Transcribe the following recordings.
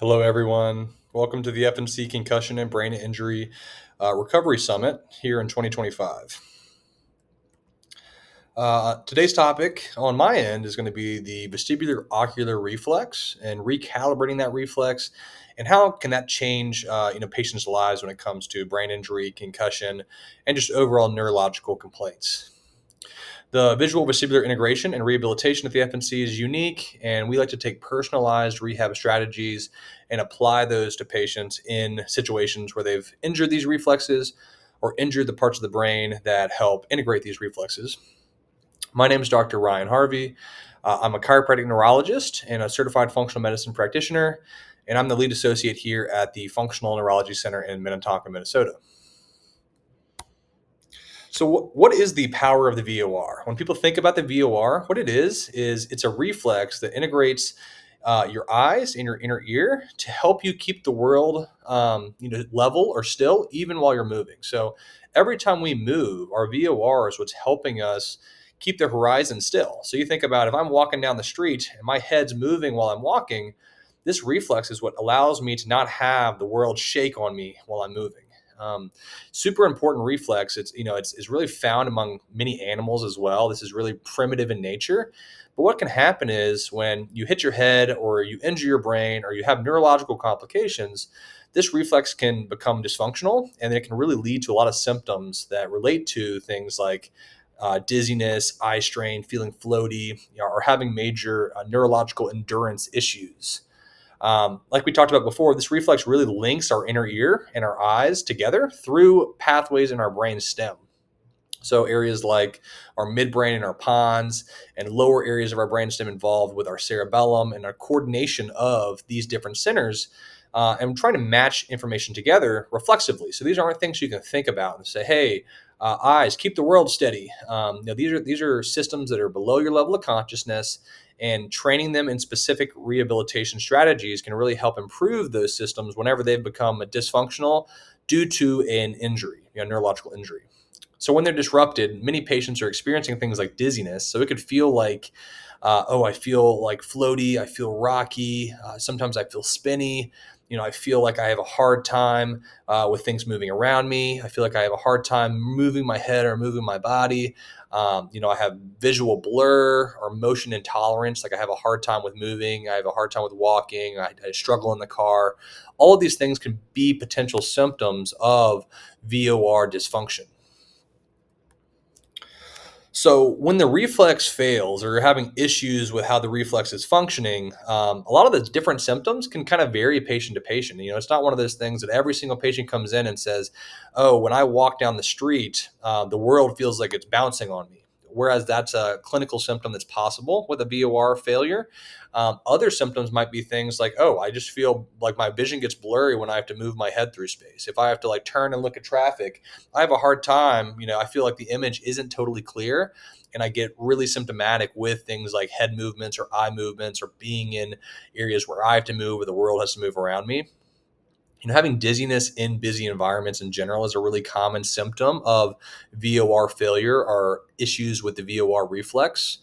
Hello, everyone. Welcome to the FNC Concussion and Brain Injury Recovery Summit here in 2025. Today's topic on my end is going to be the vestibular ocular reflex and recalibrating that reflex, and how can that change patients' lives when it comes to brain injury, concussion, and just overall neurological complaints. The visual vestibular integration and rehabilitation at the FNC is unique, and we like to take personalized rehab strategies and apply those to patients in situations where they've injured these reflexes or injured the parts of the brain that help integrate these reflexes. My name is Dr. Ryan Harvey. I'm a chiropractic neurologist and a certified functional medicine practitioner, and I'm the lead associate here at the Functional Neurology Center in Minnetonka, Minnesota. So, what is the power of the VOR? When people think about the VOR, what it is it's a reflex that integrates your eyes and your inner ear to help you keep the world, level or still, even while you're moving. So, every time we move, our VOR is what's helping us keep the horizon still. So, you think about if I'm walking down the street and my head's moving while I'm walking, this reflex is what allows me to not have the world shake on me while I'm moving. Um, Super important reflex. It's really found among many animals as well. This is really primitive in nature. But what can happen is when you hit your head or you injure your brain or you have neurological complications, this reflex can become dysfunctional, and it can really lead to a lot of symptoms that relate to things like dizziness, eye strain, feeling floaty, or having major neurological endurance issues. Like we talked about before, this reflex really links our inner ear and our eyes together through pathways in our brain stem. So areas like our midbrain and our pons, and lower areas of our brainstem involved with our cerebellum and our coordination of these different centers, and trying to match information together reflexively. So these aren't things you can think about and say, "Hey, eyes, keep the world steady." These are systems that are below your level of consciousness, and training them in specific rehabilitation strategies can really help improve those systems whenever they've become dysfunctional due to an injury, neurological injury. So when they're disrupted, many patients are experiencing things like dizziness. So it could feel like, I feel like floaty, I feel rocky. Sometimes I feel spinny. I feel like I have a hard time with things moving around me. I feel like I have a hard time moving my head or moving my body. I have visual blur or motion intolerance. Like I have a hard time with moving. I have a hard time with walking. I struggle in the car. All of these things can be potential symptoms of VOR dysfunction. So when the reflex fails or you're having issues with how the reflex is functioning, a lot of the different symptoms can kind of vary patient to patient. It's not one of those things that every single patient comes in and says, "Oh, when I walk down the street, the world feels like it's bouncing on me." Whereas that's a clinical symptom that's possible with a VOR failure. Other symptoms might be things like, "Oh, I just feel like my vision gets blurry when I have to move my head through space. If I have to like turn and look at traffic, I have a hard time. I feel like the image isn't totally clear, and I get really symptomatic with things like head movements or eye movements or being in areas where I have to move or the world has to move around me." Having dizziness in busy environments in general is a really common symptom of VOR failure or issues with the VOR reflex.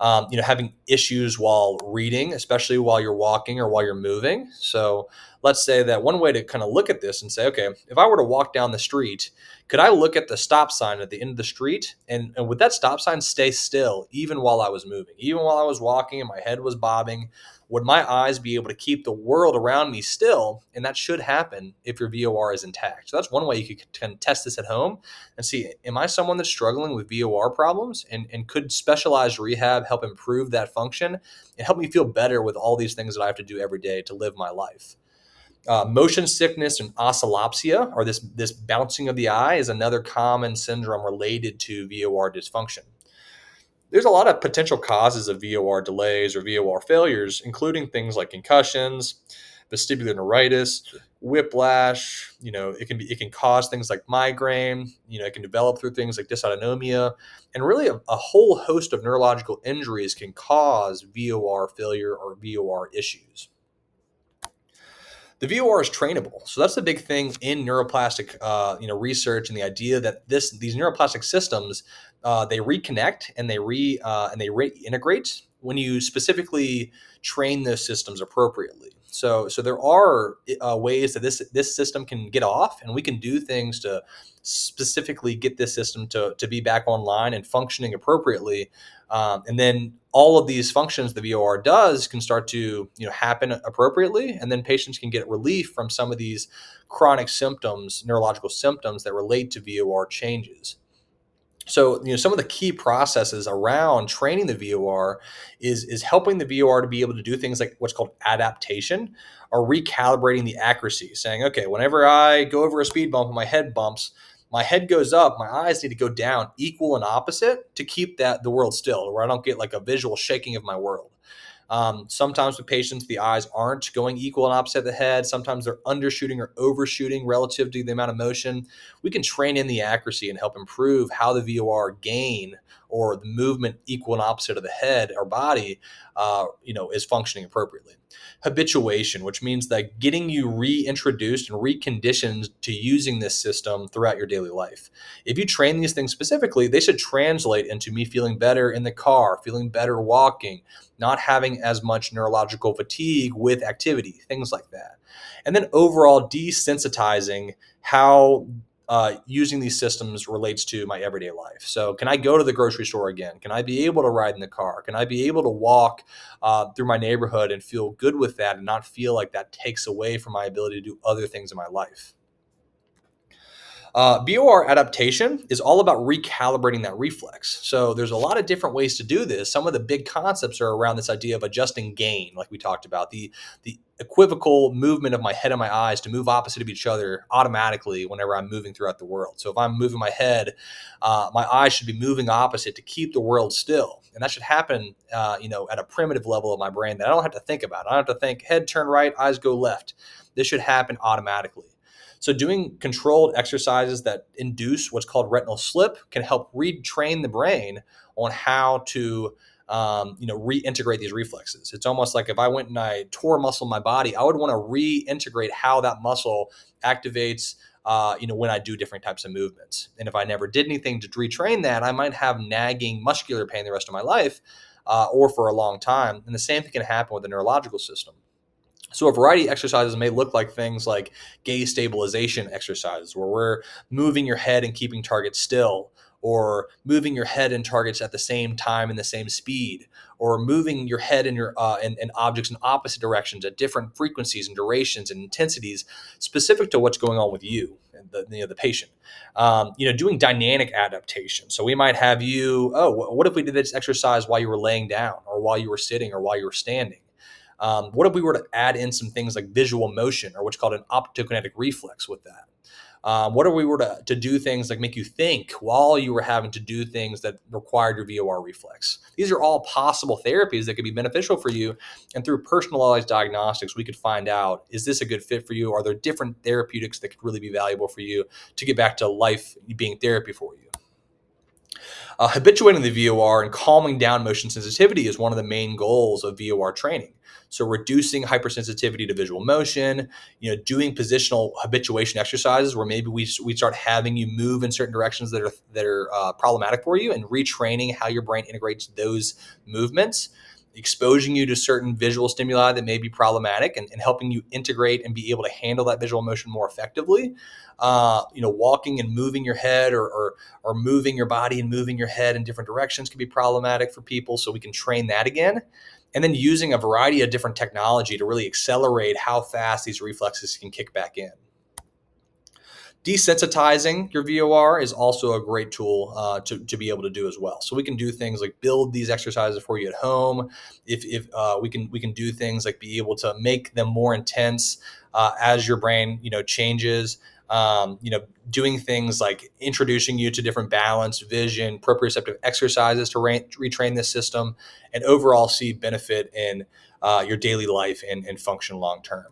Having issues while reading, especially while you're walking or while you're moving. So let's say that one way to kind of look at this and say, okay, if I were to walk down the street, could I look at the stop sign at the end of the street, and would that stop sign stay still even while I was moving, even while I was walking and my head was bobbing? Would my eyes be able to keep the world around me still? And that should happen if your VOR is intact. So that's one way you can test this at home and see, am I someone that's struggling with VOR problems? And could specialized rehab help improve that function and help me feel better with all these things that I have to do every day to live my life? Motion sickness and oscillopsia, or this bouncing of the eye, is another common syndrome related to VOR dysfunction. There's a lot of potential causes of VOR delays or VOR failures, including things like concussions, vestibular neuritis, whiplash. It can cause things like migraine. It can develop through things like dysautonomia, and really a whole host of neurological injuries can cause VOR failure or VOR issues. The VOR is trainable, so that's the big thing in neuroplastic, research, and the idea that these neuroplastic systems, they reconnect and they reintegrate when you specifically train those systems appropriately. So there are ways that this system can get off, and we can do things to specifically get this system to be back online and functioning appropriately. And then all of these functions the VOR does can start to happen appropriately, and then patients can get relief from some of these chronic symptoms, neurological symptoms that relate to VOR changes. So, some of the key processes around training the VOR is helping the VOR to be able to do things like what's called adaptation, or recalibrating the accuracy, saying, okay, whenever I go over a speed bump and my head bumps, my head goes up, my eyes need to go down, equal and opposite, to keep the world still, where I don't get like a visual shaking of my world. Sometimes with patients, the eyes aren't going equal and opposite of the head. Sometimes they're undershooting or overshooting relative to the amount of motion. We can train in the accuracy and help improve how the VOR gain, or the movement equal and opposite of the head or body, is functioning appropriately. Habituation, which means that getting you reintroduced and reconditioned to using this system throughout your daily life. If you train these things specifically, they should translate into me feeling better in the car, feeling better walking, not having as much neurological fatigue with activity, things like that. And then overall desensitizing how using these systems relates to my everyday life. So, can I go to the grocery store again? Can I be able to ride in the car? Can I be able to walk through my neighborhood and feel good with that, and not feel like that takes away from my ability to do other things in my life? VOR adaptation is all about recalibrating that reflex. So there's a lot of different ways to do this. Some of the big concepts are around this idea of adjusting gain, like we talked about, the equivocal movement of my head and my eyes to move opposite of each other automatically whenever I'm moving throughout the world. So if I'm moving my head, my eyes should be moving opposite to keep the world still. And that should happen, at a primitive level of my brain that I don't have to think about. I don't have to think head turn right, eyes go left. This should happen automatically. So doing controlled exercises that induce what's called retinal slip can help retrain the brain on how to reintegrate these reflexes. It's almost like if I went and I tore a muscle in my body, I would want to reintegrate how that muscle activates when I do different types of movements. And if I never did anything to retrain that, I might have nagging muscular pain the rest of my life, or for a long time. And the same thing can happen with the neurological system. So a variety of exercises may look like things like gaze stabilization exercises, where we're moving your head and keeping targets still, or moving your head and targets at the same time and the same speed, or moving your head and your and objects in opposite directions at different frequencies and durations and intensities, specific to what's going on with you and the patient. Doing dynamic adaptation. So we might have you. Oh, what if we did this exercise while you were laying down, or while you were sitting, or while you were standing? What if we were to add in some things like visual motion, or what's called an optokinetic reflex with that? What if we were to do things like make you think while you were having to do things that required your VOR reflex? These are all possible therapies that could be beneficial for you. And through personalized diagnostics, we could find out, is this a good fit for you? Are there different therapeutics that could really be valuable for you to get back to life being therapy for you? Habituating the VOR and calming down motion sensitivity is one of the main goals of VOR training. So reducing hypersensitivity to visual motion, doing positional habituation exercises where maybe we start having you move in certain directions that are problematic for you, and retraining how your brain integrates those movements, exposing you to certain visual stimuli that may be problematic, and helping you integrate and be able to handle that visual motion more effectively. Walking and moving your head, or moving your body and moving your head in different directions can be problematic for people. So we can train that again. And then using a variety of different technology to really accelerate how fast these reflexes can kick back in. Desensitizing your VOR is also a great tool to be able to do as well. So we can do things like build these exercises for you at home. If we can do things like be able to make them more intense as your brain changes. Doing things like introducing you to different balance, vision, proprioceptive exercises to retrain this system, and overall see benefit in your daily life and function long term.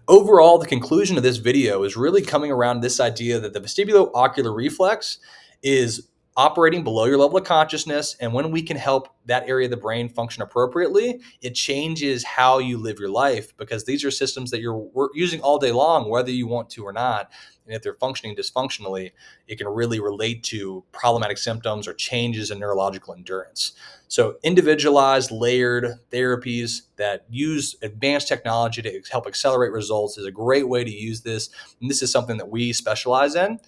Overall, the conclusion of this video is really coming around this idea that the vestibulo-ocular reflex is operating below your level of consciousness. And when we can help that area of the brain function appropriately, it changes how you live your life, because these are systems that you're using all day long, whether you want to or not. And if they're functioning dysfunctionally, it can really relate to problematic symptoms or changes in neurological endurance. So, individualized, layered therapies that use advanced technology to help accelerate results is a great way to use this. And this is something that we specialize in.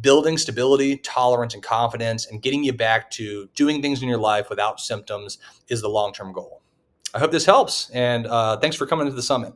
Building stability, tolerance, and confidence, and getting you back to doing things in your life without symptoms is the long term goal. I hope this helps. And thanks for coming to the summit.